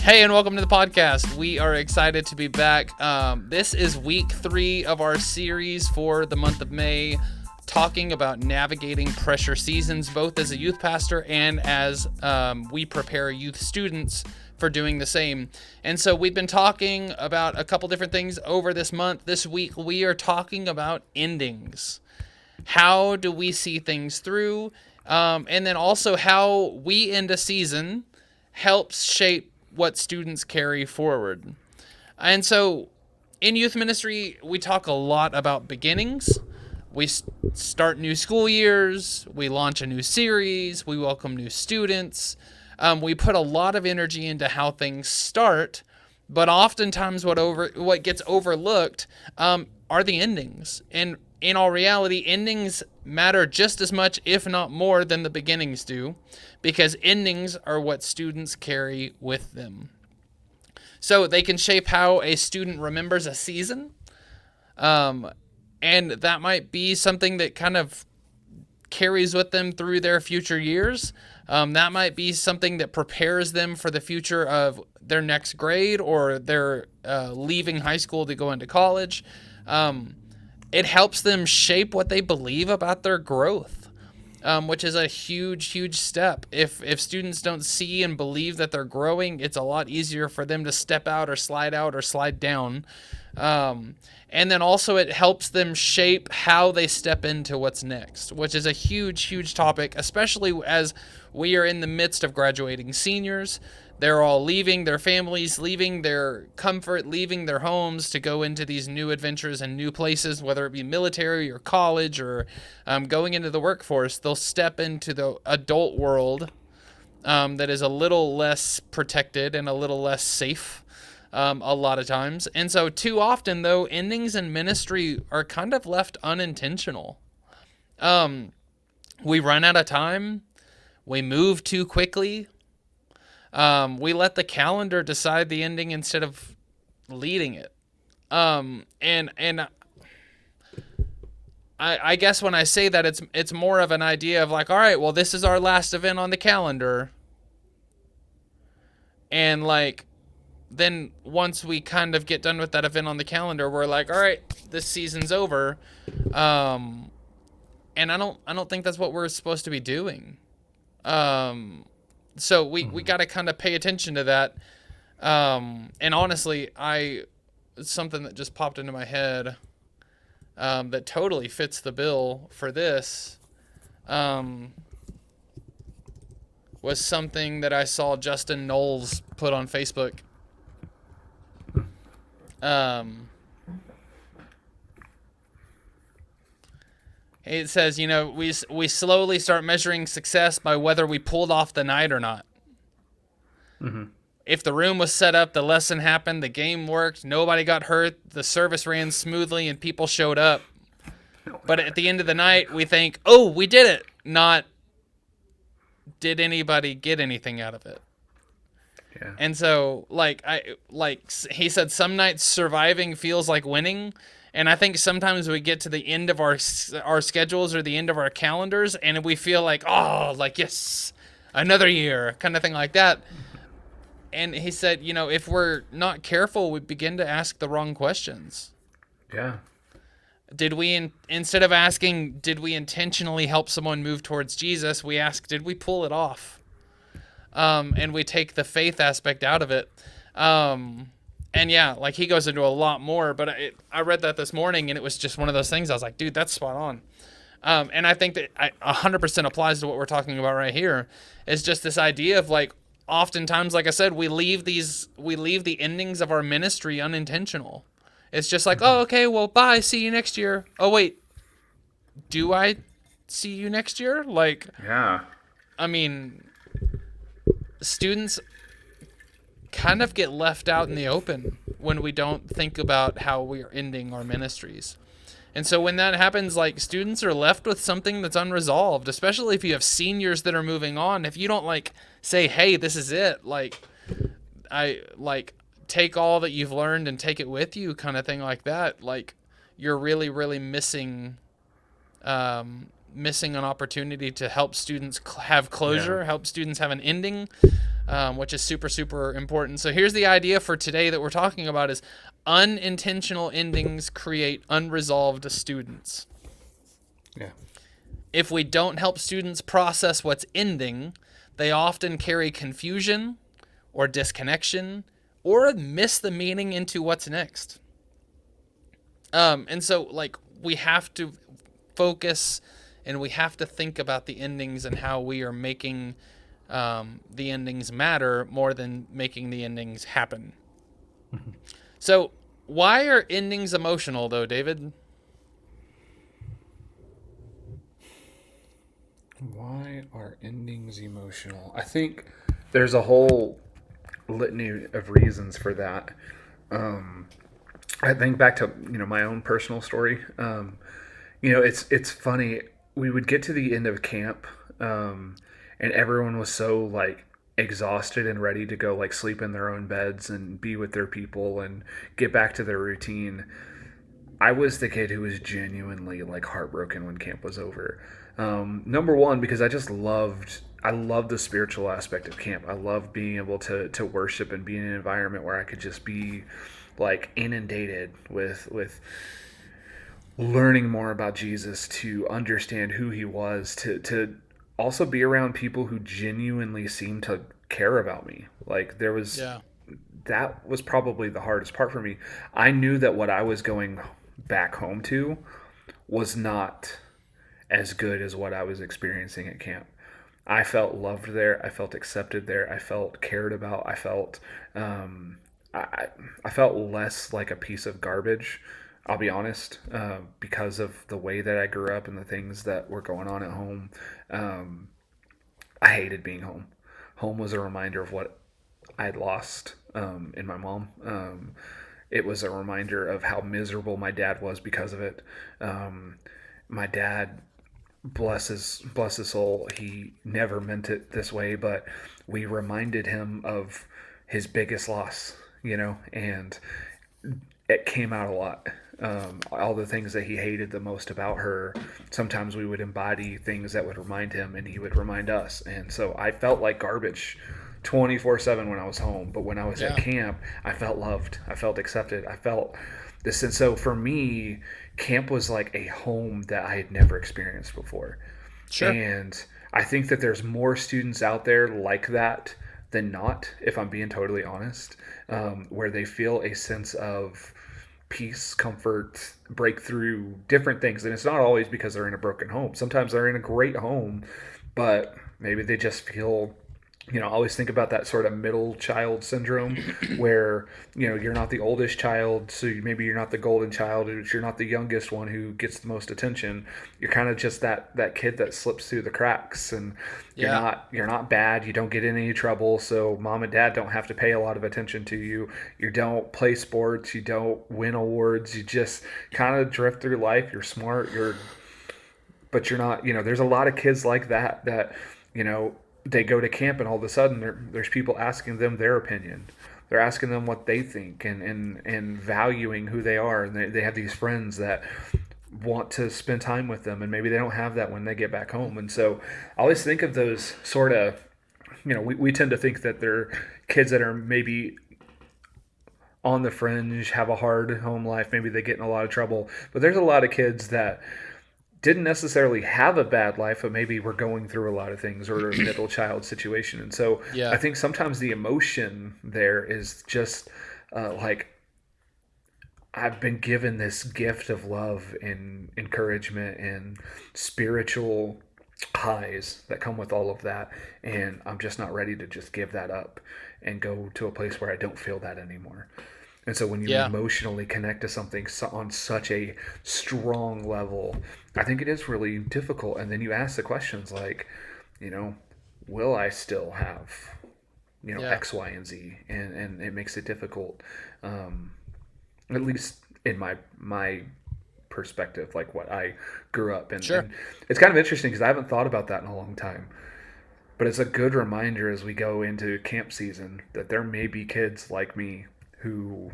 Hey, and welcome to the podcast. We are excited to be back. This is week 3 of our series for the month of May, talking about navigating pressure seasons, both as a youth pastor and as we prepare youth students for doing the same. And so we've been talking about a couple different things over this month. This week, we are talking about endings. How do we see things through? And then also how we end a season helps shape what students carry forward. And so in youth ministry, we talk a lot about beginnings. We start new school years, we launch a new series, we welcome new students. We put a lot of energy into how things start, but oftentimes what gets overlooked are the endings. And in all reality, endings matter just as much, if not more, than the beginnings do, because endings are what students carry with them. So they can shape how a student remembers a season, and that might be something that kind of carries with them through their future years. That might be something that prepares them for the future of their next grade or their leaving high school to go into college. It helps them shape what they believe about their growth, which is a huge step. If students don't see and believe that they're growing, it's a lot easier for them to step out or slide down. And then also it helps them shape how they step into what's next, which is a huge topic, especially as we are in the midst of graduating seniors. They're all leaving their families, leaving their comfort, leaving their homes to go into these new adventures and new places, whether it be military or college or going into the workforce. They'll step into the adult world that is a little less protected and a little less safe a lot of times. And so too often, though, endings in ministry are kind of left unintentional. We run out of time. We move too quickly. We let the calendar decide the ending instead of leading it. And I guess when I say that, it's more of an idea of like, all right, well, this is our last event on the calendar. And like, then once we kind of get done with that event on the calendar, we're like, all right, this season's over. And I don't think that's what we're supposed to be doing. So we got to kind of pay attention to that. And honestly, it's something that just popped into my head that totally fits the bill for this was something that I saw Justin Knowles put on Facebook. It says, we slowly start measuring success by whether we pulled off the night or not. Mm-hmm. If the room was set up, the lesson happened, the game worked, nobody got hurt, the service ran smoothly, and people showed up. But at the end of the night, we think, oh, we did it. Not, did anybody get anything out of it? Yeah. And so, he said, some nights surviving feels like winning. And I think sometimes we get to the end of our schedules or the end of our calendars, and we feel like, oh, like, yes, another year, kind of thing like that. And he said, if we're not careful, we begin to ask the wrong questions. Yeah. Did we, instead of asking, did we intentionally help someone move towards Jesus, we ask, did we pull it off? And we take the faith aspect out of it. And yeah, like he goes into a lot more, but I read that this morning and it was just one of those things. I was like, dude, that's spot on. And I think that 100% applies to what we're talking about right here. Is just this idea of like, oftentimes, like I said, we leave the endings of our ministry unintentional. It's just like, oh, okay, well, bye, see you next year. Oh, wait, do I see you next year? Like, yeah. I mean, students kind of get left out in the open when we don't think about how we are ending our ministries. And so when that happens, like, students are left with something that's unresolved, especially if you have seniors that are moving on. If you don't like say, hey, this is it, like, take all that you've learned and take it with you, kind of thing like that, like, you're really missing an opportunity to help students have closure, help students have an ending. which is super, super important. So here's the idea for today that we're talking about is unintentional endings create unresolved students. Yeah. If we don't help students process what's ending, they often carry confusion or disconnection or miss the meaning into what's next. And so, like, we have to focus and we have to think about the endings and how we are making the endings matter more than making the endings happen. So, why are endings emotional, though, David? Why are endings emotional? I think there's a whole litany of reasons for that. Um, I think back to my own personal story. It's funny. We would get to the end of camp, and everyone was so like exhausted and ready to go like sleep in their own beds and be with their people and get back to their routine. I was the kid who was genuinely like heartbroken when camp was over. Number one, because I loved the spiritual aspect of camp. I loved being able to worship and be in an environment where I could just be like inundated with learning more about Jesus, to understand who he was, to also be around people who genuinely seemed to care about me. Like there was Yeah. that was probably the hardest part for me. I knew that what I was going back home to was not as good as what I was experiencing at camp. I felt loved there. I felt accepted there. I felt cared about. Um, I felt less like a piece of garbage. I'll be honest, because of the way that I grew up and the things that were going on at home. Um, I hated being home. Home was a reminder of what I'd lost in my mom. It was a reminder of how miserable my dad was because of it. Um, my dad, bless his soul, he never meant it this way, but we reminded him of his biggest loss, and it came out a lot. All the things that he hated the most about her, sometimes we would embody things that would remind him, and he would remind us. And so I felt like garbage 24/7 when I was home. But when I was at Yeah. camp, I felt loved. I felt accepted. I felt this. And so for me, camp was like a home that I had never experienced before. Sure. And I think that there's more students out there like that than not, if I'm being totally honest, where they feel a sense of peace, comfort, breakthrough, different things. And it's not always because they're in a broken home. Sometimes they're in a great home, but maybe they just feel, I always think about that sort of middle child syndrome where, you're not the oldest child, so maybe you're not the golden child, you're not the youngest one who gets the most attention. You're kind of just that kid that slips through the cracks, and Yeah. you're not bad, you don't get in any trouble, so mom and dad don't have to pay a lot of attention to you. You don't play sports, you don't win awards, you just kind of drift through life. You're smart, but you're not, there's a lot of kids like that, you know, they go to camp and all of a sudden there's people asking them their opinion. They're asking them what they think, and valuing who they are. And they have these friends that want to spend time with them, and maybe they don't have that when they get back home. And so I always think of those sort of, we tend to think that they're kids that are maybe on the fringe, have a hard home life, maybe they get in a lot of trouble. But there's a lot of kids that didn't necessarily have a bad life, but maybe were going through a lot of things, or a middle child situation. And so I Yeah. think sometimes the emotion there is just like, I've been given this gift of love and encouragement and spiritual highs that come with all of that. And I'm just not ready to just give that up and go to a place where I don't feel that anymore. And so when you Yeah. emotionally connect to something on such a strong level, I think it is really difficult. And then you ask the questions like, you know, will I still have, Yeah. X, Y, and Z? And it makes it difficult, um, at least in my perspective, like what I grew up. Sure. And it's kind of interesting because I haven't thought about that in a long time. But it's a good reminder as we go into camp season that there may be kids like me who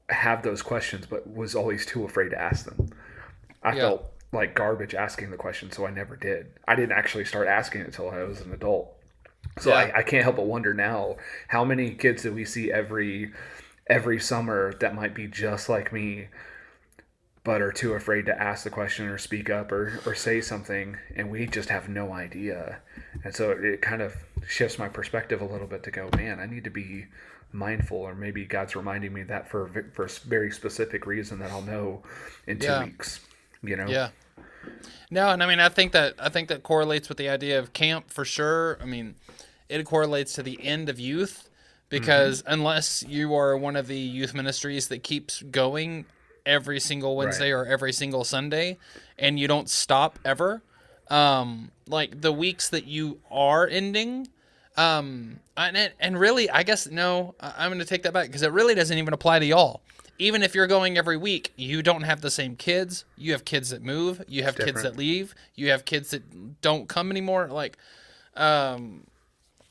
have those questions, but was always too afraid to ask them. I Yeah. felt like garbage asking the question, so I never did. I didn't actually start asking it until I was an adult. So Yeah. I can't help but wonder now, how many kids do we see every summer that might be just like me, but are too afraid to ask the question or speak up or say something, and we just have no idea. And so it kind of shifts my perspective a little bit to go, man, I need to be mindful, or maybe God's reminding me that for a very specific reason that I'll know in two Yeah. weeks. You know? Yeah. No, and I mean, I think that correlates with the idea of camp for sure. I mean, it correlates to the end of youth Mm-hmm. because unless you are one of the youth ministries that keeps going every single Right. Wednesday or every single Sunday, and you don't stop ever, like the weeks that you are ending, and really, I guess no, I'm going to take that back because it really doesn't even apply to y'all. Even if you're going every week, you don't have the same kids. You have kids that move. You It's have kids different. that leave. You have kids that don't come anymore. Like,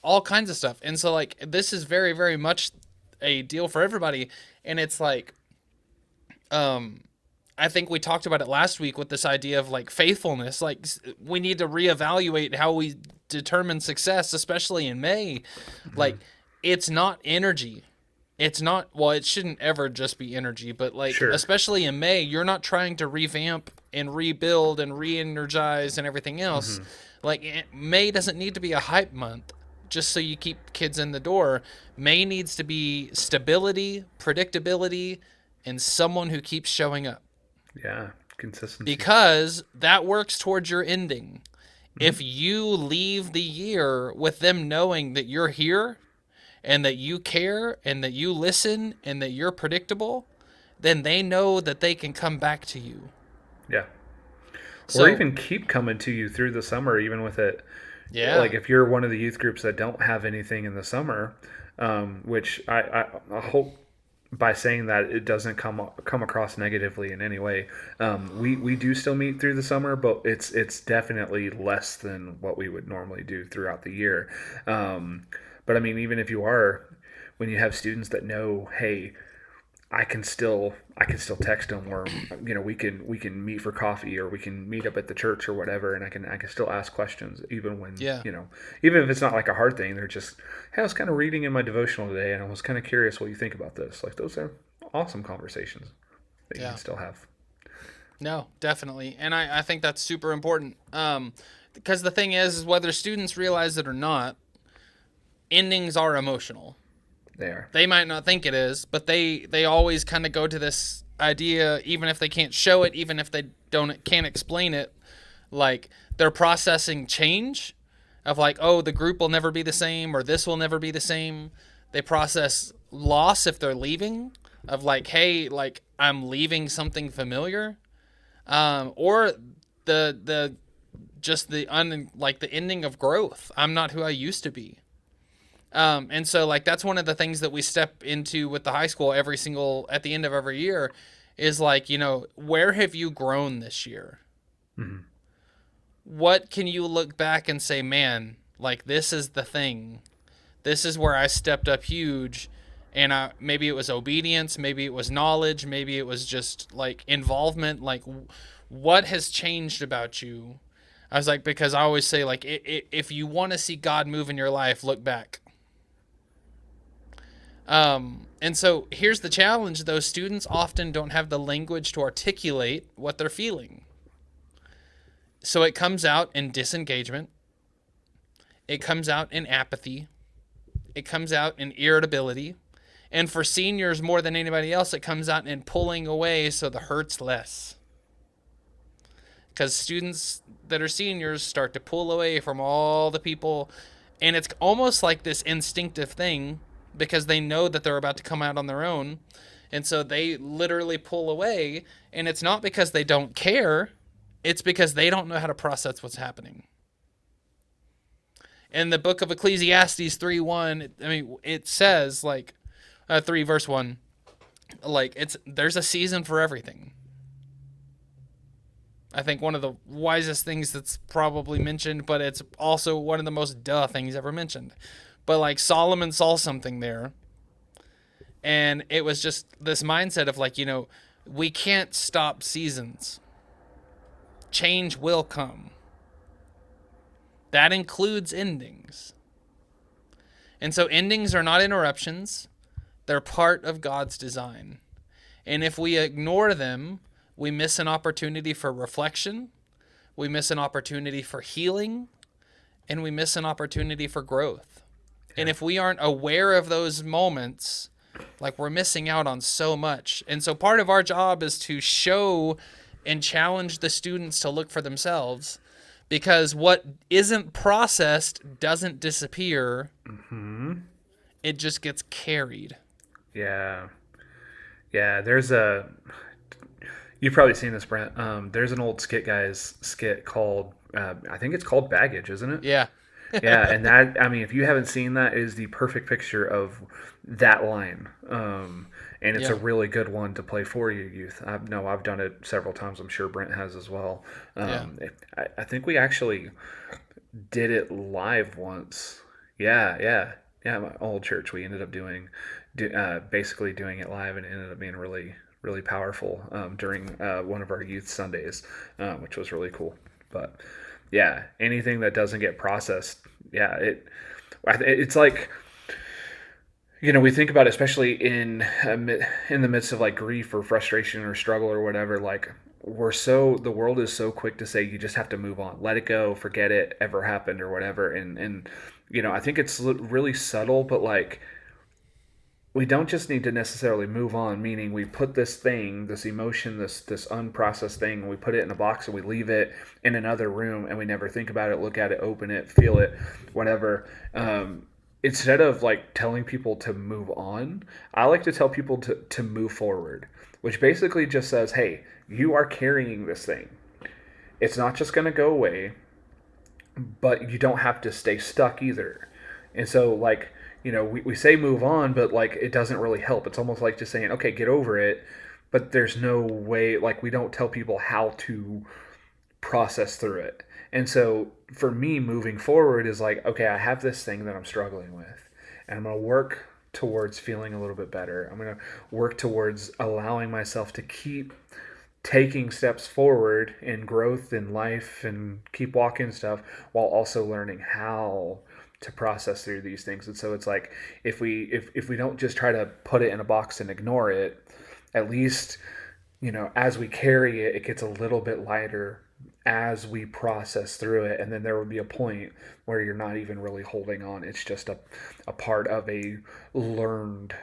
all kinds of stuff. And so, like, this is very, very much a deal for everybody. And it's like, I think we talked about it last week with this idea of like faithfulness. Like, we need to reevaluate how we determine success, especially in May. Mm-hmm. Like, it's not energy. It's not, well, it shouldn't ever just be energy, but like, Sure. especially in May, you're not trying to revamp and rebuild and re energize and everything else. Mm-hmm. Like, May doesn't need to be a hype month just so you keep kids in the door. May needs to be stability, predictability, and someone who keeps showing up Yeah. Consistency. because that works towards your ending. Mm-hmm. If you leave the year with them knowing that you're here and that you care and that you listen and that you're predictable, then they know that they can come back to you. Yeah. Or So, even keep coming to you through the summer, even with it. yeah. Like if you're one of the youth groups that don't have anything in the summer, which I hope by saying that it doesn't come across negatively in any way. We do still meet through the summer, but it's definitely less than what we would normally do throughout the year. But I mean, even if you are, when you have students that know, hey, I can still text them, or we can meet for coffee, or we can meet up at the church or whatever, and I can still ask questions even when Yeah. even if it's not like a hard thing. They're just, hey, I was kind of reading in my devotional today, and I was kind of curious what you think about this. Like, those are awesome conversations that you can Yeah. still have. No, definitely. And I think that's super important. Because the thing is whether students realize it or not, endings are emotional. There. They might not think it is, but they always kind of go to this idea, even if they can't show it, even if they don't can't explain it, like they're processing change of like, oh, the group will never be the same or this will never be the same. They process loss if they're leaving, of like, hey, like I'm leaving something familiar, or the just the like the ending of growth. I'm not who I used to be. And so like that's one of the things that we step into with the high school every single at the end of every year is like, where have you grown this year? Hmm. What can you look back and say, man, like this is the thing. This is where I stepped up huge, and maybe it was obedience, maybe it was knowledge, maybe it was just like involvement, like what has changed about you? I was like, because I always say like if you want to see God move in your life, look back. And so here's the challenge, though: students often don't have the language to articulate what they're feeling. So it comes out in disengagement, it comes out in apathy, it comes out in irritability. And for seniors more than anybody else, it comes out in pulling away so the hurt's less. Because students that are seniors start to pull away from all the people, and it's almost like this instinctive thing because they know that they're about to come out on their own. And so they literally pull away, and it's not because they don't care, it's because they don't know how to process what's happening. In the book of Ecclesiastes 3:1, I mean, it says like 3 verse 1, like there's a season for everything. I think one of the wisest things that's probably mentioned, but it's also one of the most duh things ever mentioned. But like Solomon saw something there, and it was just this mindset of like, we can't stop seasons. Change will come. That includes endings. And so endings are not interruptions. They're part of God's design. And if we ignore them, we miss an opportunity for reflection, we miss an opportunity for healing, and we miss an opportunity for growth. And if we aren't aware of those moments, like, we're missing out on so much. And so part of our job is to show and challenge the students to look for themselves, because what isn't processed doesn't disappear. Mm-hmm. It just gets carried. Yeah. Yeah, you've probably seen this, Brent. There's an old skit called, I think it's called Baggage, isn't it? Yeah. Yeah, and that, I mean, if you haven't seen that, it is the perfect picture of that line. And it's a Yeah. really good one to play for your youth. I've done it several times. I'm sure Brent has as well. Yeah. I think we actually did it live once. Yeah. My old church, we ended up basically doing it live, and it ended up being really, really powerful during one of our youth Sundays, which was really cool. But yeah, anything that doesn't get processed, yeah, it's like, we think about it, especially in the midst of like grief or frustration or struggle or whatever. Like, the world is so quick to say you just have to move on, let it go, forget it ever happened or whatever. And I think it's really subtle, but like, we don't just need to necessarily move on, meaning we put this thing, this emotion, this unprocessed thing, and we put it in a box and we leave it in another room and we never think about it, look at it, open it, feel it, whatever. Instead of like telling people to move on, I like to tell people to move forward, which basically just says, hey, you are carrying this thing. It's not just going to go away, but you don't have to stay stuck either. And so, like, we say move on, but like, it doesn't really help. It's almost like just saying, okay, get over it. But there's no way, like, we don't tell people how to process through it. And so for me, moving forward is like, okay, I have this thing that I'm struggling with, and I'm going to work towards feeling a little bit better. I'm going to work towards allowing myself to keep taking steps forward in growth in life and keep walking stuff, while also learning how to process through these things. And so it's like, if we don't just try to put it in a box and ignore it, at least, as we carry it, it gets a little bit lighter as we process through it. And then there will be a point where you're not even really holding on. It's just a part of a learned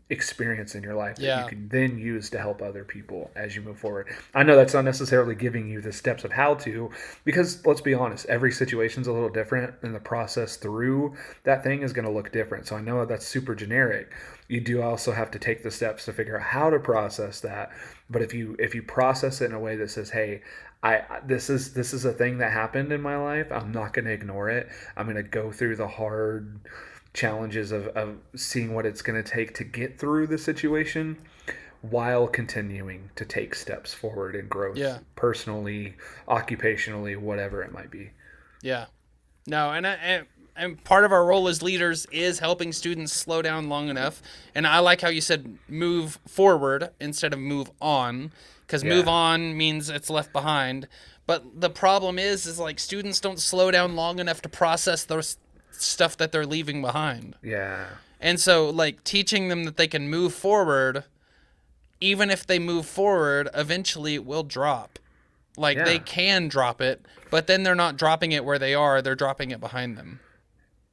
experience in your life that Yeah. you can then use to help other people as you move forward. I know that's not necessarily giving you the steps of how to, because let's be honest, every situation's a little different, and the process through that thing is going to look different. So I know that's super generic. You do also have to take the steps to figure out how to process that. But if you process it in a way that says, hey, this is a thing that happened in my life, I'm not going to ignore it. I'm going to go through the hard challenges of seeing what it's going to take to get through the situation, while continuing to take steps forward in growth, Yeah. personally, occupationally, whatever it might be. Yeah. No, and part of our role as leaders is helping students slow down long enough. And I like how you said move forward instead of move on, because move Yeah. on means it's left behind. But the problem is like, students don't slow down long enough to process those stuff that they're leaving behind. Yeah. And so, like, teaching them that they can move forward, even if they move forward, eventually it will drop. Like, Yeah. they can drop it, but then they're not dropping it where they are, they're dropping it behind them.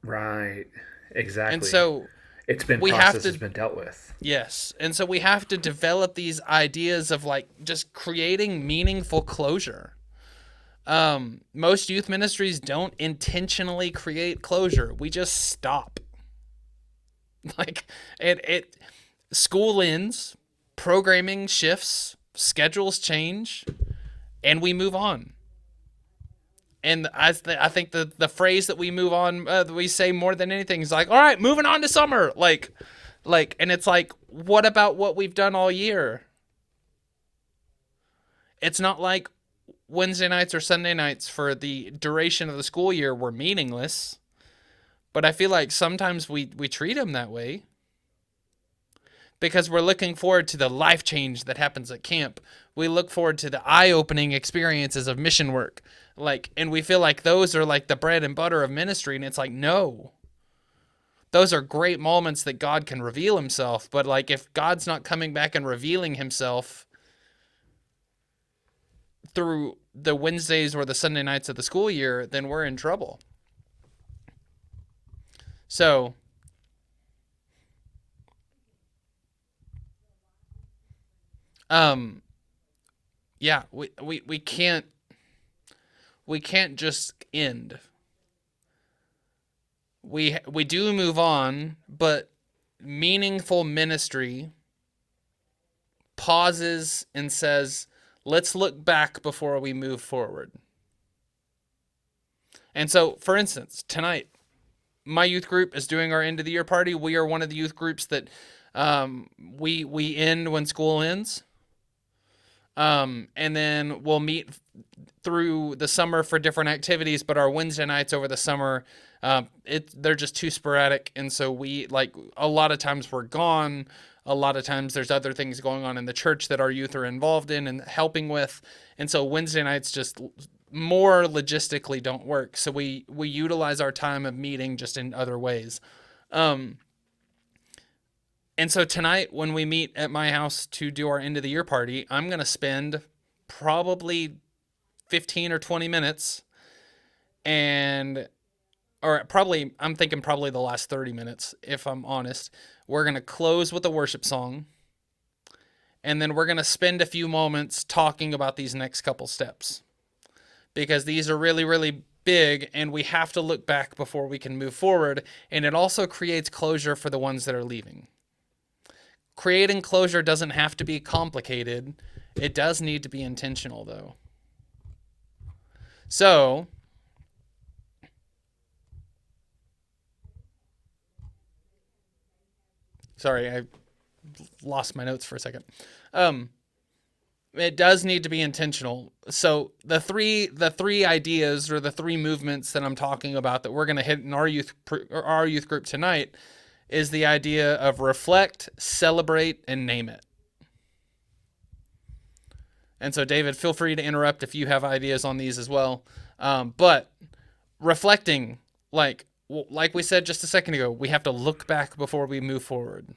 Right. Exactly. And so it's been we have processed, to- it's been dealt with. yes. And so we have to develop these ideas of, like, just creating meaningful closure. Most youth ministries don't intentionally create closure. We just stop. Like, school ends, programming shifts, schedules change, and we move on. And I think the phrase that we move on, we say more than anything is like, all right, moving on to summer. Like, and it's like, what about what we've done all year? It's not like Wednesday nights or Sunday nights for the duration of the school year were meaningless, but I feel like sometimes we treat them that way because we're looking forward to the life change that happens at camp. We look forward to the eye-opening experiences of mission work, like, and we feel like those are like the bread and butter of ministry, and it's like, no. those are great moments that God can reveal himself. But like, if God's not coming back and revealing himself through the Wednesdays or the Sunday nights of the school year, then we're in trouble. So, um, yeah, we can't just end. We do move on, but meaningful ministry pauses and says, let's look back before we move forward. And so, for instance, tonight, my youth group is doing our end of the year party. We are one of the youth groups that we end when school ends. And then we'll meet through the summer for different activities, but our Wednesday nights over the summer, they're just too sporadic. And so we, like, a lot of times we're gone. A lot of times there's other things going on in the church that our youth are involved in and helping with. And so Wednesday nights just more logistically don't work. So we utilize our time of meeting just in other ways. And so tonight, when we meet at my house to do our end of the year party, I'm going to spend probably 15 or 20 minutes I'm thinking probably the last 30 minutes, if I'm honest. We're going to close with a worship song, and then we're going to spend a few moments talking about these next couple steps, because these are really, really big, and we have to look back before we can move forward, and it also creates closure for the ones that are leaving. Creating closure doesn't have to be complicated. It does need to be intentional, though. So, sorry, I lost my notes for a second. It does need to be intentional. So the three ideas, or the three movements that I'm talking about that we're going to hit in our youth group tonight, is the idea of reflect, celebrate, and name it. And so, David, feel free to interrupt if you have ideas on these as well. But reflecting, like we said just a second ago, we have to look back before we move forward.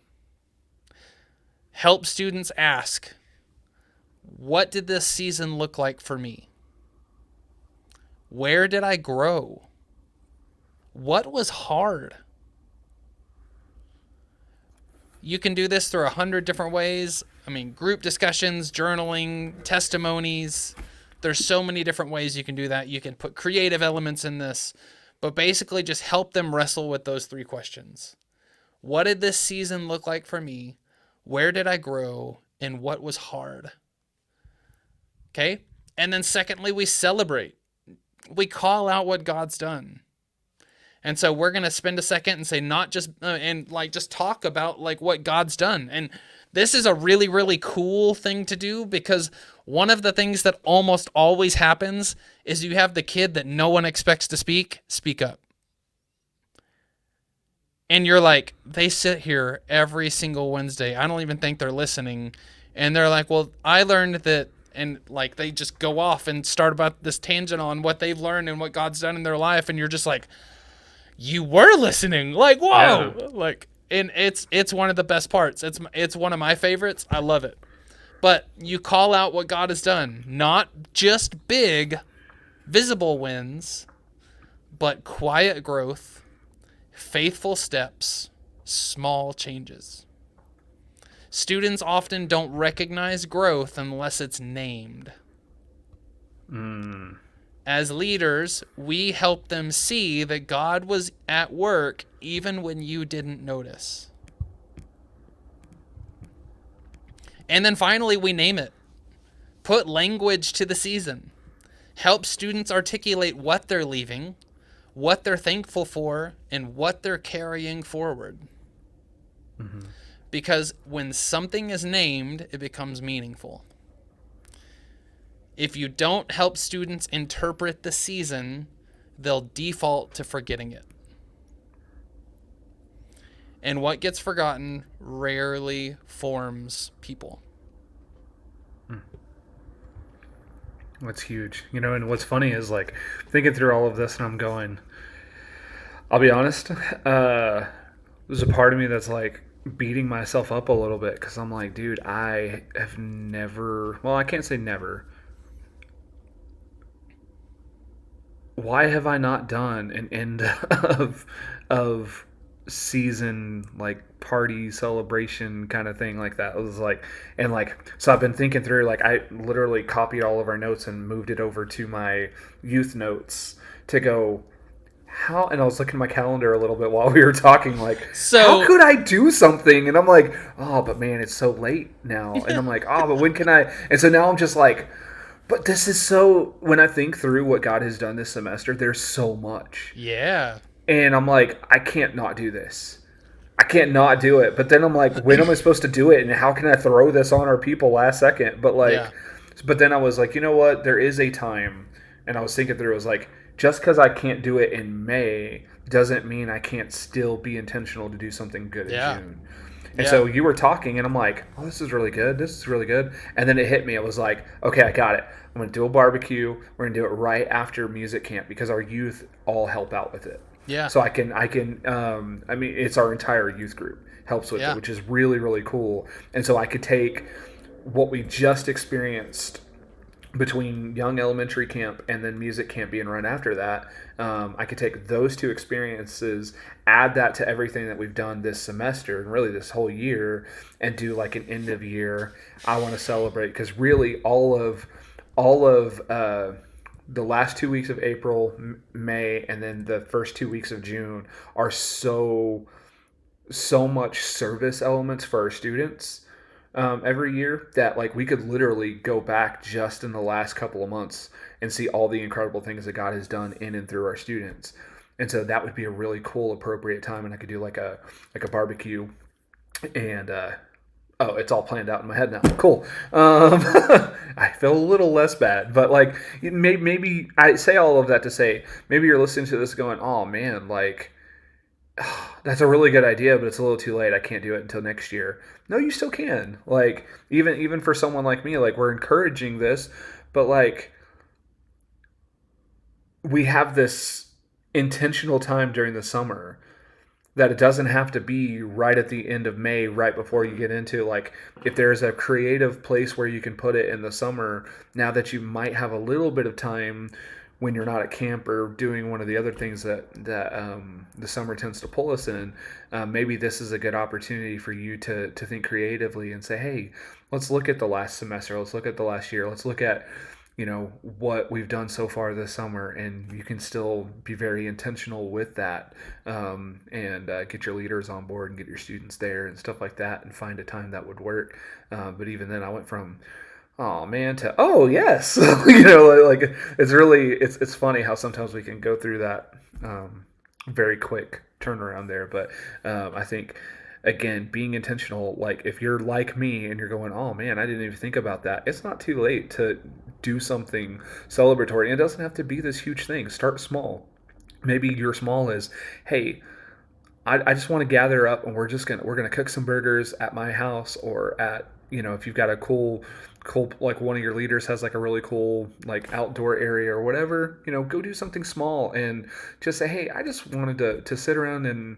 Help students ask, what did this season look like for me? Where did I grow? What was hard? You can do this through 100 different ways. I mean, group discussions, journaling, testimonies. There's so many different ways you can do that. You can put creative elements in this, but basically just help them wrestle with those three questions. What did this season look like for me? Where did I grow? And what was hard? Okay? And then secondly, we celebrate. We call out what God's done. And so we're going to spend a second and say, not just, just talk about like what God's done. And this is a really, really cool thing to do, because one of the things that almost always happens is you have the kid that no one expects to speak up. And you're like, they sit here every single Wednesday. I don't even think they're listening. And they're like, well, I learned that, and like they just go off and start about this tangent on what they've learned and what God's done in their life. And you're just like, you were listening, like, whoa, yeah. Like, and it's one of the best parts. It's one of my favorites. I love it. But you call out what God has done, not just big, visible wins, but quiet growth, faithful steps, small changes. Students often don't recognize growth unless it's named. As leaders, we help them see that God was at work even when you didn't notice. And then finally, we name it. Put language to the season. Help students articulate what they're leaving, what they're thankful for, and what they're carrying forward. Mm-hmm. Because when something is named, it becomes meaningful. If you don't help students interpret the season, they'll default to forgetting it. And what gets forgotten rarely forms people. That's huge. You know, and what's funny is, thinking through all of this, and I'm going, I'll be honest, there's a part of me that's like beating myself up a little bit because I'm like, dude, I have never. Well, I can't say never. Why have I not done an end of season like party celebration kind of thing like that? It was like, and like, so I've been thinking through, like, I literally copied all of our notes and moved it over to my youth notes to go, how, and I was looking at my calendar a little bit while we were talking, like, how So could I do something? And I'm like, oh, but man, it's so late now. And I'm like, oh, but when can I? And so now I'm just like, but this is so, when I think through what God has done this semester, there's so much. yeah, And I'm like, I can't not do this. I can't not do it. But then I'm like, when am I supposed to do it? And how can I throw this on our people last second? But yeah, like, but then I was like, you know what? There is a time. And I was thinking through, I was like, just because I can't do it in May doesn't mean I can't still be intentional to do something good in yeah, June. And yeah, so you were talking, and I'm like, oh, this is really good. This is really good. And then it hit me. I was like, okay, I got it. I'm going to do a barbecue. We're going to do it right after music camp because our youth all help out with it. yeah, So I mean, it's our entire youth group helps with it, yeah, which is really, really cool. And so I could take what we just experienced between young elementary camp and then music camp being run after that. I could take those two experiences, add that to everything that we've done this semester and really this whole year, and do like an end of year. I want to celebrate because really all of the last 2 weeks of April, May, and then the first 2 weeks of June are so much service elements for our students every year that like we could literally go back just in the last couple of months and see all the incredible things that God has done in and through our students. And so that would be a really cool, appropriate time, and I could do like a barbecue, and oh, it's all planned out in my head now. Cool. I feel a little less bad, but like maybe I say all of that to say maybe you're listening to this going, oh man, like that's a really good idea, but it's a little too late. I can't do it until next year. No, you still can. Like even for someone like me, like we're encouraging this, but like we have this intentional time during the summer that it doesn't have to be right at the end of May, right before you get into, like, if there's a creative place where you can put it in the summer, now that you might have a little bit of time when you're not at camp or doing one of the other things that the summer tends to pull us in, maybe this is a good opportunity for you to think creatively and say, hey, let's look at the last semester, let's look at the last year, let's look at what we've done so far this summer, and you can still be very intentional with that, and get your leaders on board and get your students there and stuff like that, and find a time that would work. But even then I went from oh man to oh yes. Like it's funny how sometimes we can go through that very quick turnaround there. But I think again, being intentional, like if you're like me and you're going, oh man, I didn't even think about that, it's not too late to do something celebratory. And it doesn't have to be this huge thing. Start small. Maybe your small is, hey, I just want to gather up and we're gonna cook some burgers at my house, or at, if you've got a cool like one of your leaders has like a really cool like outdoor area or whatever, go do something small and just say, hey, I just wanted to sit around and,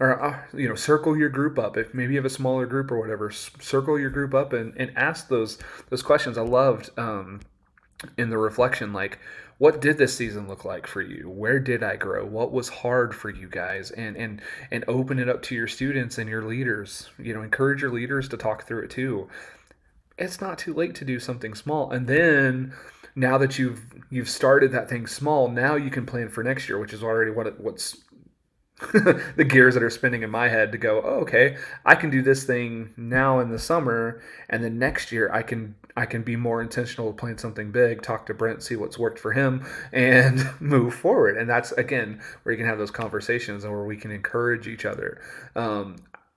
or circle your group up. If maybe you have a smaller group or whatever, circle your group up and ask those questions. I loved in the reflection, like, what did this season look like for you? Where did I grow? What was hard for you guys? And open it up to your students and your leaders. Encourage your leaders to talk through it too. It's not too late to do something small. And then now that you've started that thing small, now you can plan for next year, which is already what's the gears that are spinning in my head to go, oh, okay, I can do this thing now in the summer, and then next year I can be more intentional, plan something big, talk to Brent, see what's worked for him, and move forward. And that's again where you can have those conversations and where we can encourage each other.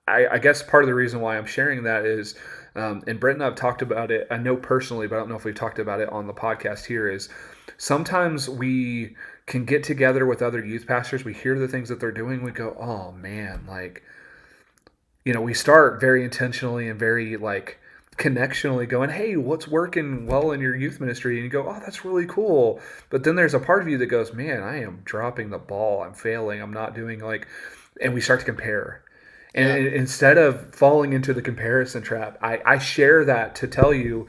I guess part of the reason why I'm sharing that is, and Brent and I've talked about it, I know personally, but I don't know if we've talked about it on the podcast here, is sometimes we can get together with other youth pastors, we hear the things that they're doing, we go, oh man, like, we start very intentionally and very like connectionally going, hey, what's working well in your youth ministry? And you go, oh, that's really cool. But then there's a part of you that goes, man, I am dropping the ball, I'm failing, I'm not doing like, and we start to compare. And Yeah. instead of falling into the comparison trap, I share that to tell you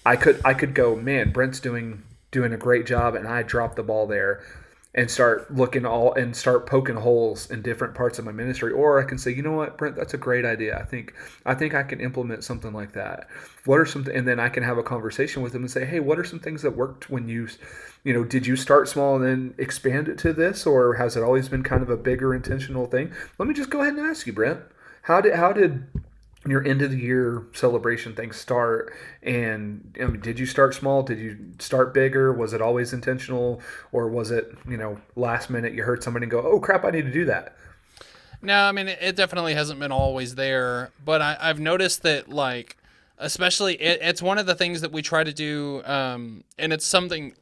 I could go, man, Brent's doing a great job, and I dropped the ball there, and start poking holes in different parts of my ministry. Or I can say, you know what, Brent, that's a great idea. I think I can implement something like that. What are some, and then I can have a conversation with them and say, hey, what are some things that worked when did you start small and then expand it to this, or has it always been kind of a bigger intentional thing? Let me just go ahead and ask you, Brent, how did your end of the year celebration things start? And I mean, did you start small? Did you start bigger? Was it always intentional, or was it last minute you heard somebody go, oh crap, I need to do that? No, I mean, it definitely hasn't been always there, but I've noticed that, like, especially, it's one of the things that we try to do, and it's something,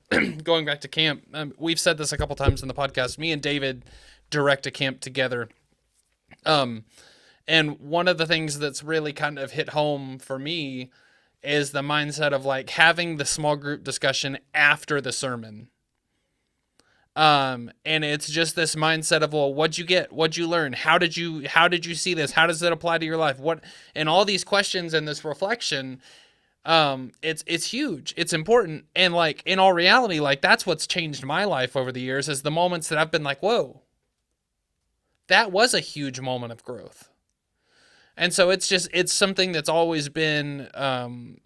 going back to camp, we've said this a couple times in the podcast, me and David direct a camp together, and one of the things that's really kind of hit home for me is the mindset of, like, having the small group discussion after the sermon. And it's just this mindset of, well, what'd you get? What'd you learn? How did you see this? How does it apply to your life? And all these questions and this reflection, it's huge. It's important. And, like, in all reality, like, that's what's changed my life over the years, is the moments that I've been like, whoa, that was a huge moment of growth. And so it's something that's always been, kind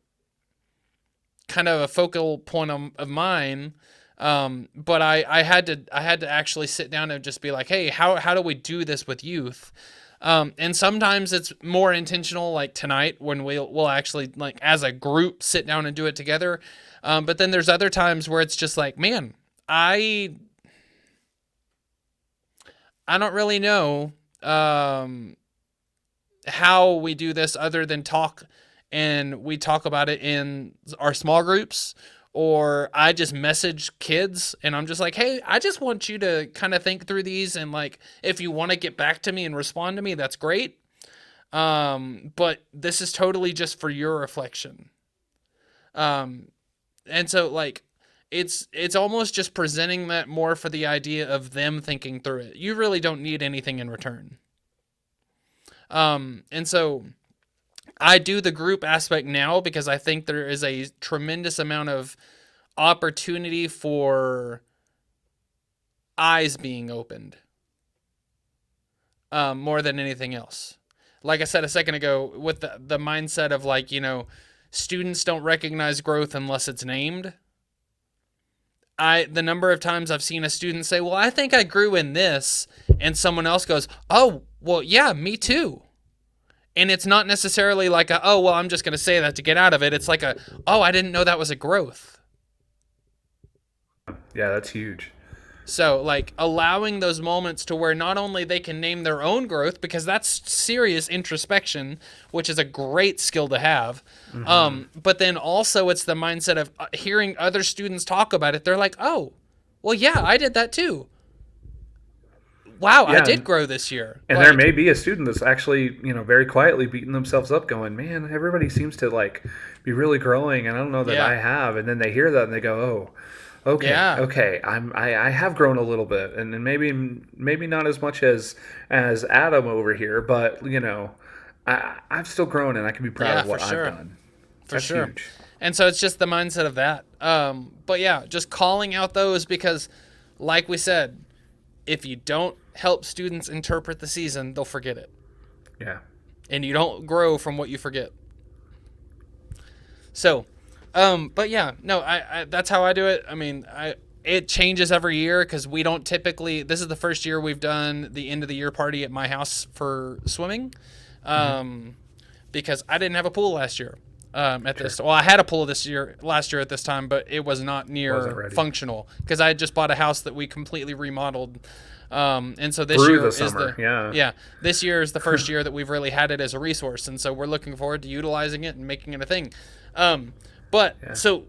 of a focal point of mine. But I had to actually sit down and just be like, hey, how do we do this with youth? And sometimes it's more intentional, like tonight, when we'll actually, like, as a group, sit down and do it together. But then there's other times where it's just like, man, I don't really know, how we do this other than talk, and we talk about it in our small groups, or I just message kids and I'm just like, hey, I just want you to kind of think through these, and, like, if you want to get back to me and respond to me, that's great. But this is totally just for your reflection. And so, like, it's almost just presenting that more for the idea of them thinking through it. You really don't need anything in return. And so I do the group aspect now because I think there is a tremendous amount of opportunity for eyes being opened, more than anything else. Like I said a second ago, with the mindset of, like, students don't recognize growth unless it's named. The number of times I've seen a student say, well, I think I grew in this, and someone else goes, oh, well, yeah, me too. And it's not necessarily like oh, well, I'm just going to say that to get out of it. It's like oh, I didn't know that was a growth. Yeah, that's huge. So, like, allowing those moments to where not only they can name their own growth, because that's serious introspection, which is a great skill to have. But then also it's the mindset of hearing other students talk about it. They're like, oh, well, yeah, I did that too. Wow, Yeah, I did grow this year. and Like, there may be a student that's actually, very quietly beating themselves up, going, "Man, everybody seems to, like, be really growing, and I don't know that Yeah. I have." And then they hear that and they go, "Oh, okay, Yeah. okay, I have grown a little bit, and maybe not as much as Adam over here, but I've still grown, and I can be proud Yeah, of what for I've sure. done." For That's sure. huge. And so it's just the mindset of that. But yeah, just calling out those, because, like we said, if you don't help students interpret the season, they'll forget it. Yeah. And you don't grow from what you forget. So, but yeah, no, I that's how I do it. I mean, it changes every year because we don't typically, this is the first year we've done the end of the year party at my house for swimming. Because I didn't have a pool last year. This, well, I had a pool last year at this time, but it was not Wasn't near ready. functional because I had just bought a house that we completely remodeled. And so this Through year the is summer, yeah. this year is the first year that we've really had it as a resource, and so we're looking forward to utilizing it and making it a thing. So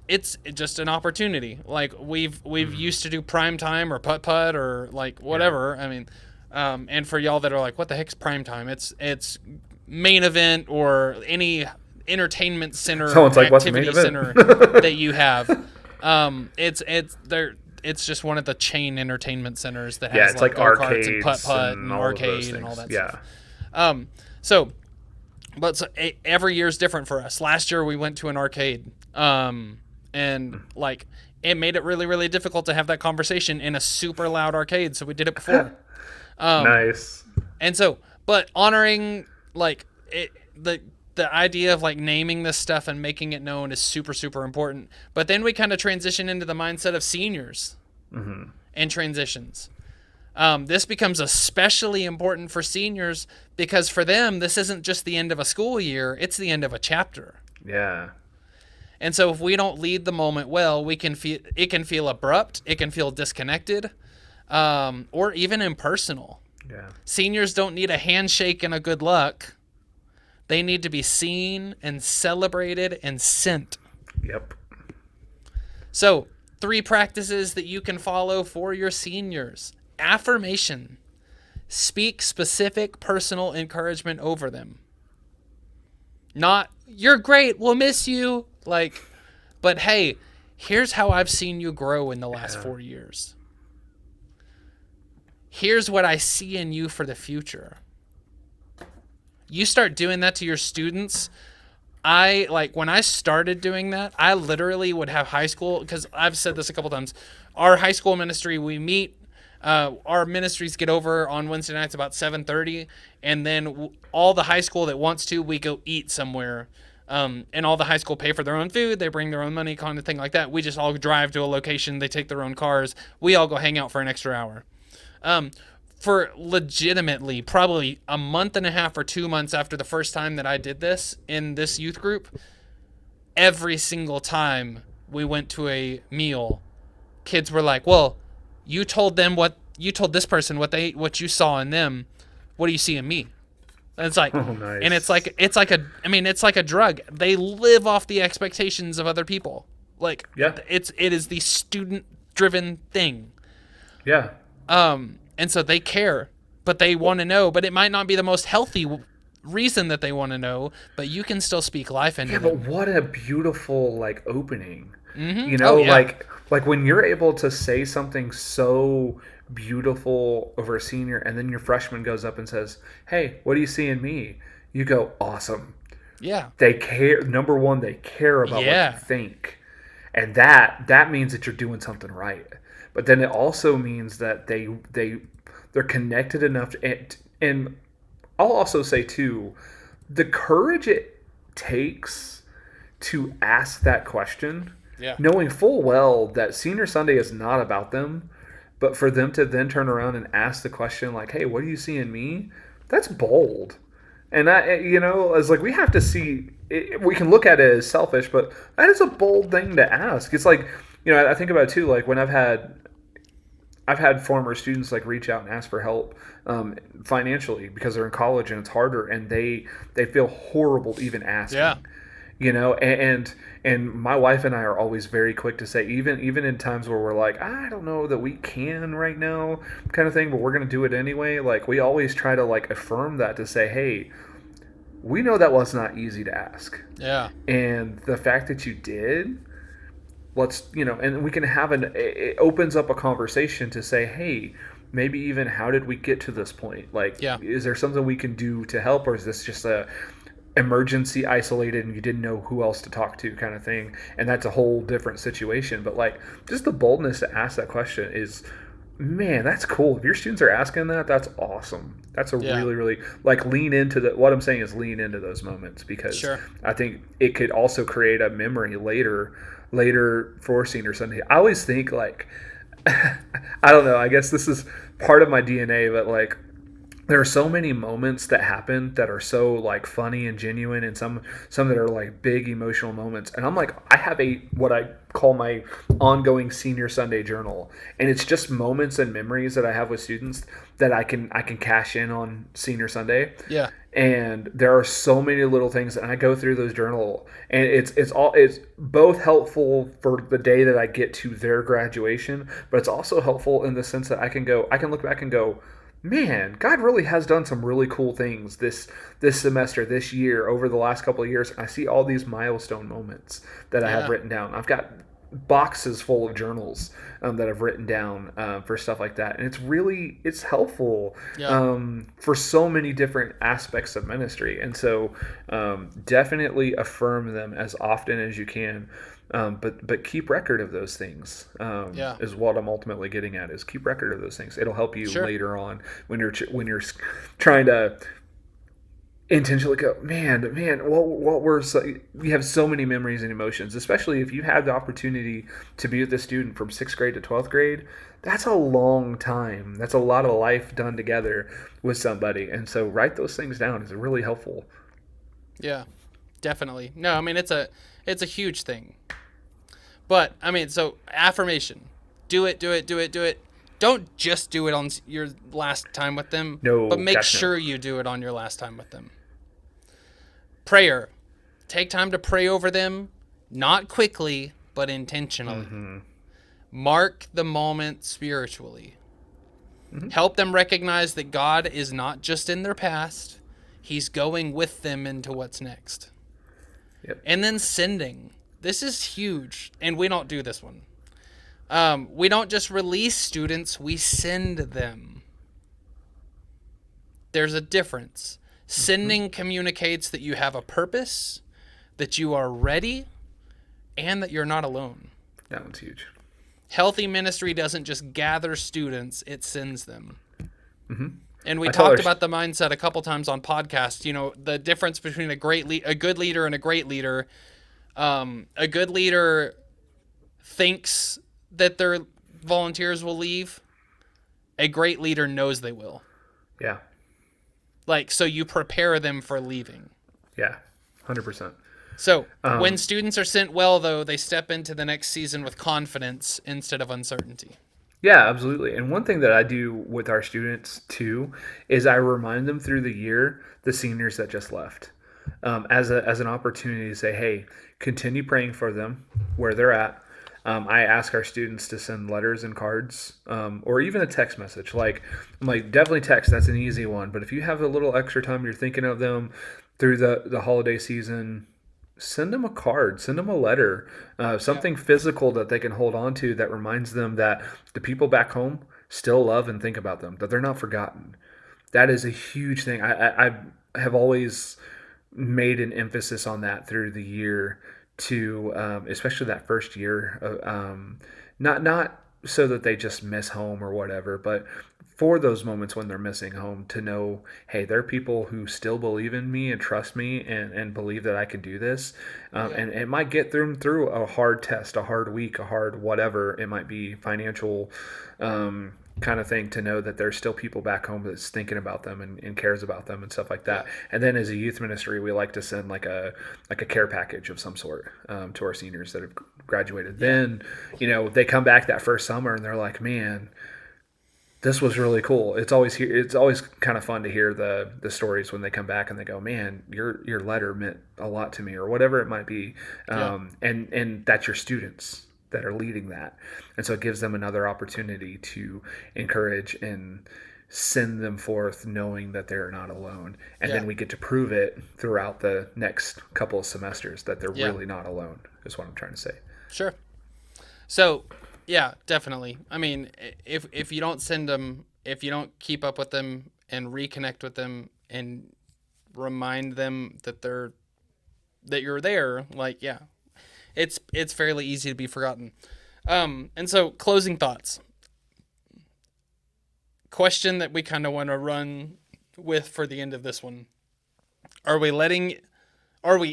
it's just an opportunity. Like we've used to do prime time or putt putt or like whatever. I mean, and for y'all that are like, what the heck's prime time? It's main event or any entertainment center, Someone's like, "What's the main activity event?" center that you have. It's just one of the chain entertainment centers that has Yeah, it's like go-karts and arcades putt-putt and and all of those arcade and all things. that Yeah. stuff. Um, so, every year is different for us. Last year we went to an arcade, and like it made it really, really difficult to have that conversation in a super loud arcade. So we did it before. Nice. And so, but honoring like the idea of like naming this stuff and making it known is super, super important. But then we kind of transition into the mindset of seniors and transitions. This becomes especially important for seniors because for them, this isn't just the end of a school year, it's the end of a chapter. Yeah. And so if we don't lead the moment well, it can feel abrupt, it can feel disconnected, or even impersonal. Yeah. Seniors don't need a handshake and a good luck. They need to be seen and celebrated and sent. Yep. So, 3 practices that you can follow for your seniors. Affirmation. Speak specific personal encouragement over them. Not, you're great, we'll miss you. But hey, here's how I've seen you grow in the last 4 years. Here's what I see in you for the future. You start doing that to your students. When I started doing that, I literally would have high school, because I've said this a couple times. Our high school ministry, we meet, our ministries get over on Wednesday nights about 7:30, and then all the high school that wants to, we go eat somewhere. And all the high school pay for their own food. They bring their own money, kind of thing like that. We just all drive to a location. They take their own cars. We all go hang out for an extra hour. For legitimately probably a month and a half or 2 months after the first time that I did this in this youth group, every single time we went to a meal, kids were like, well, you told this person what you saw in them. What do you see in me? And it's like, nice. And it's like a drug. They live off the expectations of other people. Like, it is the student driven thing. Yeah. And so they care, but they want to know, but it might not be the most healthy reason that they want to know, but you can still speak life into them. But what a beautiful opening. Mm-hmm. You know, like when you're able to say something so beautiful over a senior, and then your freshman goes up and says, "Hey, what do you see in me?" You go, "Awesome." Yeah. They care. Number one, they care about what you think, and that means that you're doing something right. But then it also means that they're connected enough and I'll also say too, the courage it takes to ask that question, knowing full well that Senior Sunday is not about them, but for them to then turn around and ask the question like, "Hey, what do you see in me?" That's bold. And it's like we have to see it, we can look at it as selfish, but that is a bold thing to ask. It's like, I think about it too, like when I've had former students reach out and ask for help financially because they're in college and it's harder, and they feel horrible even asking. Yeah. And my wife and I are always very quick to say, even in times where we're like, I don't know that we can right now, kind of thing, but we're gonna do it anyway. Like we always try to affirm that, to say, hey, we know that was not easy to ask. Yeah. And the fact that you did. Let's, and we can have it opens up a conversation to say, hey, maybe even how did we get to this point? Is there something we can do to help, or is this just a emergency isolated and you didn't know who else to talk to kind of thing? And that's a whole different situation. But just the boldness to ask that question is, man, that's cool. If your students are asking that, that's awesome. That's a really, really lean into what I'm saying is lean into those moments, because I think it could also create a memory later for Senior Sunday. I always think I don't know, I guess this is part of my DNA, but there are so many moments that happen that are so funny and genuine, and some that are big emotional moments. And I'm I have what I call my ongoing Senior Sunday journal, and it's just moments and memories that I have with students that I can cash in on Senior Sunday. Yeah. And there are so many little things, and I go through those journal, and it's both helpful for the day that I get to their graduation, but it's also helpful in the sense that I can look back and go, man, God really has done some really cool things this semester, this year, over the last couple of years. And I see all these milestone moments that I have written down. I've got boxes full of journals that I've written down for stuff like that, and it's helpful Yeah. for so many different aspects of ministry. And so definitely affirm them as often as you can, but keep record of those things. Yeah. Is what I'm ultimately getting at, is keep record of those things. It'll help you Sure. later on when you're trying to intentionally go, man, what were so, you have so many memories and emotions, especially if you had the opportunity to be with a student from 6th grade to 12th grade. That's a long time. That's a lot of life done together with somebody. And so write those things down is really helpful. Yeah. Definitely. No, I mean it's a huge thing. But I mean, so affirmation. Do it, do it, do it, do it. Don't just do it on your last time with them, but No, make gosh, no. sure you do it on your last time with them. Prayer. Take time to pray over them, not quickly, but intentionally. Mark the moment spiritually. Help them recognize that God is not just in their past, He's going with them into what's next. Yep. And then sending. This is huge, and we don't do this one. We don't just release students, we send them. There's a difference. Sending communicates that you have a purpose, that you are ready, and that you're not alone. That one's huge. Healthy ministry doesn't just gather students, it sends them. And we I tell talked our about the mindset a couple times on podcasts. You know, the difference between a good leader and a great leader. A good leader thinks that their volunteers will leave. A great leader knows they will. yeah, Like, so you prepare them for leaving. yeah, 100%. So when students are sent well, though, they step into the next season with confidence instead of uncertainty. Yeah, absolutely. And one thing that I do with our students too is I remind them through the year, the seniors that just left, as an opportunity to say, hey, continue praying for them where they're at. I ask our students to send letters and cards, or even a text message. Like, I'm like, definitely text. That's an easy one. But if you have a little extra time, you're thinking of them through the holiday season, send them a card, send them a letter, Yeah. something physical that they can hold on to that reminds them that the people back home still love and think about them, that they're not forgotten. That is a huge thing. I have always made an emphasis on that through the year to, especially that first year, not so that they just miss home or whatever, but for those moments when they're missing home, to know, hey, there are people who still believe in me and trust me and believe that I can do this. Yeah. And it might get them through a hard test, a hard week, a hard whatever. It might be financial kind of thing, to know that there's still people back home that's thinking about them and cares about them and stuff like Yeah. that. And then as a youth ministry, we like to send like a care package of some sort to our seniors that have graduated. Then, they come back that first summer and they're like, man, this was really cool. It's always kind of fun to hear the stories when they come back and they go, man, your letter meant a lot to me, or whatever it might be. Yeah. And that's your students that are leading that. And so it gives them another opportunity to encourage and send them forth knowing that they're not alone. And Yeah. then we get to prove it throughout the next couple of semesters that they're Yeah. really not alone, is what I'm trying to say. Sure. So, yeah, definitely. I mean, if you don't send them, if you don't keep up with them and reconnect with them and remind them that you're there, like, yeah, it's fairly easy to be forgotten. And so closing thoughts. Question that we kind of want to run with for the end of this one. Are we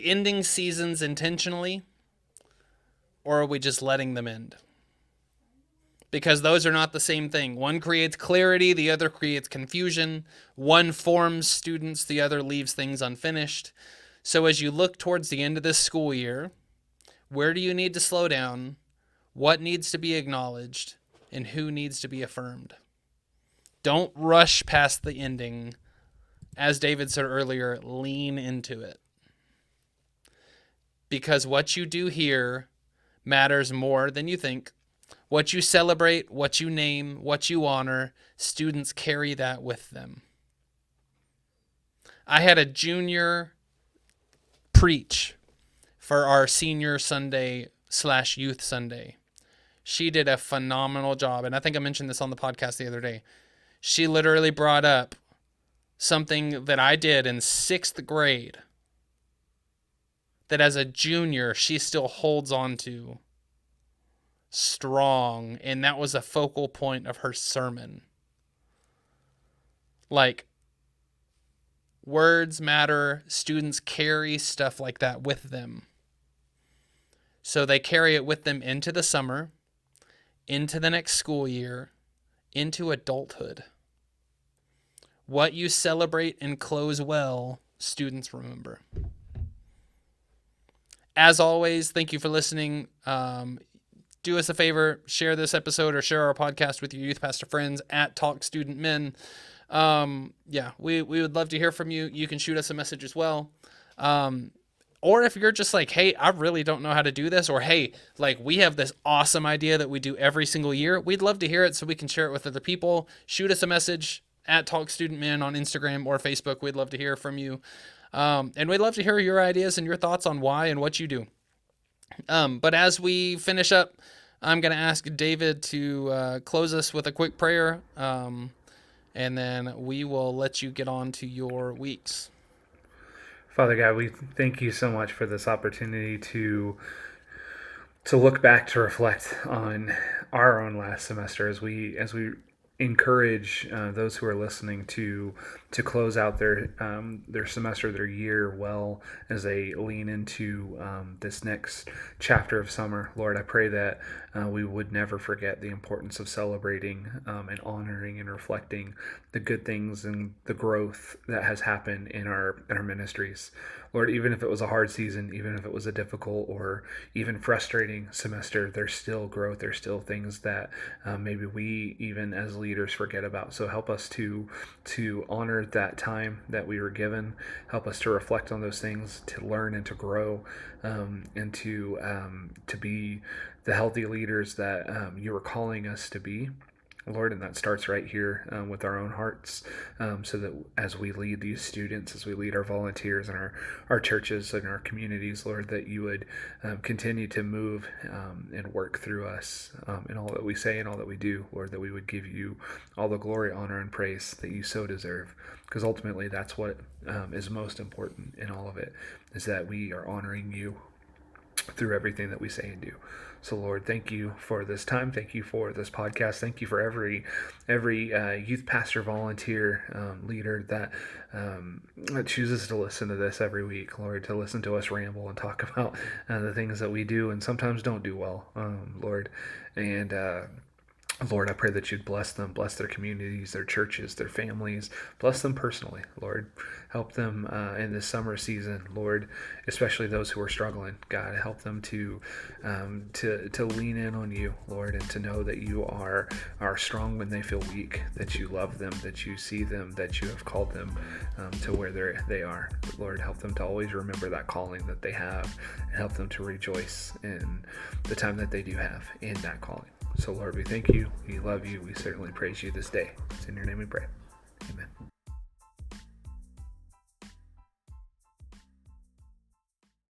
ending seasons intentionally, or are we just letting them end? Because those are not the same thing. One creates clarity, the other creates confusion. One forms students, the other leaves things unfinished. So as you look towards the end of this school year, where do you need to slow down? What needs to be acknowledged? And who needs to be affirmed? Don't rush past the ending. As David said earlier, lean into it. Because what you do here matters more than you think. What you celebrate, what you name, what you honor, students carry that with them. I had a junior preach for our senior Sunday Youth Sunday. She did a phenomenal job. And I think I mentioned this on the podcast the other day. She literally brought up something that I did in 6th grade that as a junior, she still holds on to strong. And that was a focal point of her sermon. Like, words matter. Students carry stuff like that with them. So they carry it with them into the summer, into the next school year, into adulthood. What you celebrate and close well, students remember. As always, thank you for listening. Do us a favor, share this episode or share our podcast with your youth pastor friends at Talk Student Men. We would love to hear from you. You can shoot us a message as well. Or if you're just like, hey, I really don't know how to do this, or hey, like we have this awesome idea that we do every single year, we'd love to hear it so we can share it with other people. Shoot us a message at Talk Student Men on Instagram or Facebook. We'd love to hear from you. And we'd love to hear your ideas and your thoughts on why and what you do. But as we finish up, I'm going to ask David to close us with a quick prayer, and then we will let you get on to your weeks. Father God, we thank you so much for this opportunity to look back, to reflect on our own last semester as we encourage those who are listening to close out their semester, their year well as they lean into this next chapter of summer. Lord, I pray that we would never forget the importance of celebrating and honoring and reflecting the good things and the growth that has happened in our ministries. Lord, even if it was a hard season, even if it was a difficult or even frustrating semester, there's still growth. There's still things that maybe we even as leaders forget about. So help us to honor that time that we were given. Help us to reflect on those things, to learn and to grow, and to be the healthy leaders that you are calling us to be. Lord, and that starts right here with our own hearts, so that as we lead these students, as we lead our volunteers and our churches and our communities, Lord, that you would continue to move and work through us in all that we say and all that we do, Lord, that we would give you all the glory, honor, and praise that you so deserve, because ultimately that's what is most important in all of it, is that we are honoring you through everything that we say and do. So Lord, thank you for this time. Thank you for this podcast. Thank you for every youth pastor, volunteer, leader that chooses to listen to this every week, Lord, to listen to us ramble and talk about the things that we do and sometimes don't do well, Lord. And Lord, I pray that you'd bless them, bless their communities, their churches, their families, bless them personally, Lord. Help them in this summer season, Lord, especially those who are struggling. God, help them to lean in on you, Lord, and to know that you are strong when they feel weak, that you love them, that you see them, that you have called them to where they are. Lord, help them to always remember that calling that they have, and help them to rejoice in the time that they do have in that calling. So, Lord, we thank you. We love you. We certainly praise you this day. It's in your name we pray. Amen.